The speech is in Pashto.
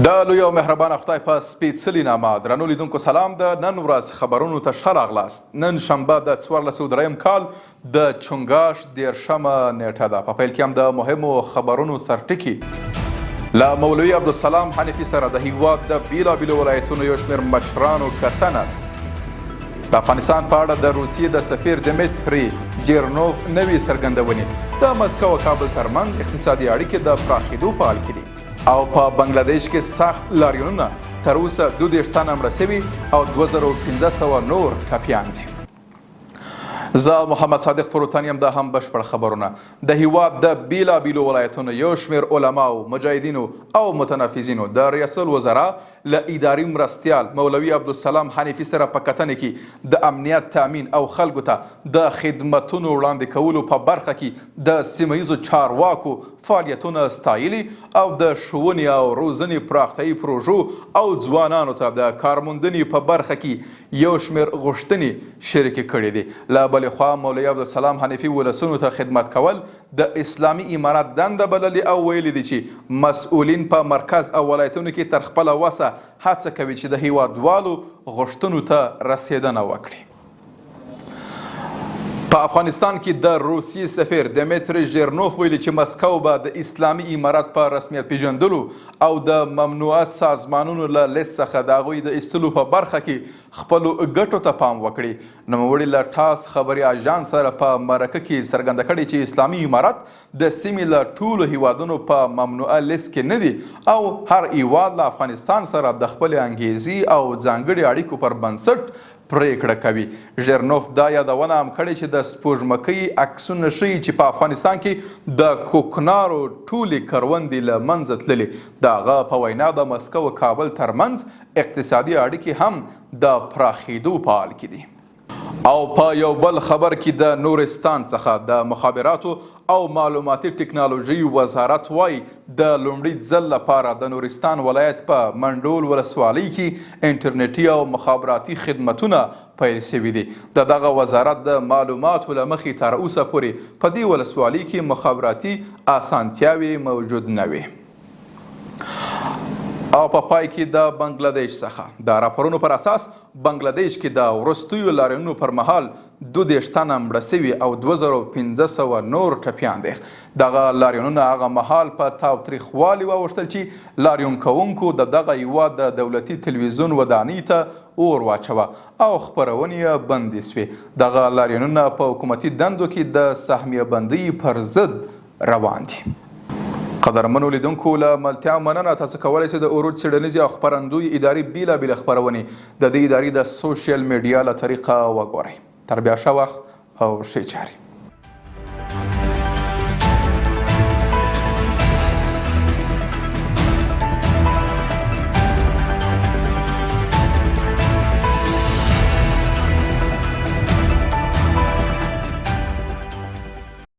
د لوی او مهربانه خدای په سپېڅلي نامه درنو لیدونکو سلام. د نن ورځ خبرونو ته ښه راغلاست. نن شنبه د 1403 کال د چنګاښ 13مه نیټه ده. په پیل کې هم د مهمو خبرونو سرټکي له مولوي عبدالسلام حنفي سره د هیواد د بیلابیلو ولایتونو یو شمېر مشرانو کتنه. د افغانستان په اړه د روسیې د سفیر دمیتري جیرنوف نوې څرګندونې. د مسکو او کابل ترمنځ اقتصادي اړیکې د پراخېدو په حال کې دي. او په بنگلاديش کې سخت لاریونونه تر اوسه 22 تنه مړه شوي او 2500 نور ټپیان دي. زه محمد صادق فروتانی یم. دا هم بشپړ خبرونه. د هیواد د بیلابیلو ولایتونو یو شمېر علماو، مجاهدینو او متنفذینو د ریاست الوزرا له اداري مرستیال مولوي عبدالسلام حنفي سره په کتنې کې د امنیت تامین او خلکو ته د خدمتونو وړاندې کولو په برخه کې د سیمه ییزو چارواکو فعالیتونه ستایلي او د ښوونې او روزنې پراختیایي پروژو او ځوانانو ته د کارموندنې په برخه کې یو شمېر غوښتنې شریکې کړي دي. له بلې خوا مولوي عبدالسلام حنفي ولسونو ته خدمت کول د اسلامي امارت دنده بللې او ویلي دي چې مسؤلین په مرکز او ولایتونو کې تر خپله وسه هڅه کوي چې د هیوادوالو غوښتنو ته رسیدنه وکړي. په افغانستان کې د روسیې سفیر دمیتري جیرنوف ویلي چې مسکو به د اسلامي امارت په رسمیت پیژندلو او د ممنوعه سازمانونو له لیست څخه د هغوی د ایستلو په برخه کې خپلو ګټو ته پام وکړي. نوموړي له ټاس خبري اژانس سره په مرکه کې څرګنده کړې چې اسلامي امارت د سیمې له ټولو هیوادونو په ممنوعه لیست کې نه دي او هر هیواد له افغانستان سره د خپلې انګیزي او ځانګړي اړیکو پر بنسټ پریکړه کوي. ژیرنوف دا یادونه هم کړې چې د سپوږمکۍ عکسونه ښیي چې په افغانستان کې د کوکنارو ټولې کروندې له منځه تللې. د هغه په وینا د مسکو او کابل ترمنځ اقتصادي اړیکې هم د پراخېدو په حال کې دي. او په یو بل خبر کې د نورستان څخه د مخابراتو او معلوماتي ټکنالوژي وزارت وایي د لومړي ځل لپاره د نورستان ولایت په منډول ولسوالۍ کې انټرنیټي او مخابراتي خدمتونه پیل شوي دي. د دغه وزارت د معلوماتو له مخې تر اوسه پورې په دې ولسوالۍ کې مخابراتي اسانتیاوې موجود نه وي. او په پای کې د بنگلاديش څخه د راپورونو پر اساس بنگلاديش کې د وروستیو لاریونونو پر مهال 22 تنه مړه شوي او 2500 نور ټپیان دي. دغه لاریونونه هغه مهال په تاوتریخوالي واوښتل چې لاریون کوونکو د دغه هیواد د دولتي تلویزیون ودانۍ ته اور واچوه او خپرونې یې بندې شوې. دغه لاریونونه په حکومتي دندو کې د سهمیه بندۍ پر ضد روان دي. قدرمنو لیدونکو له ملتیا مننه. تاسو کولی شئ د اوروج څېړنیزې او خپرندوی ادارې بیلابېلې خپرونې د دې ادارې د سوشل میډیا له طریقه وګورئ. تر بیا ښه وخت او ښې چارې.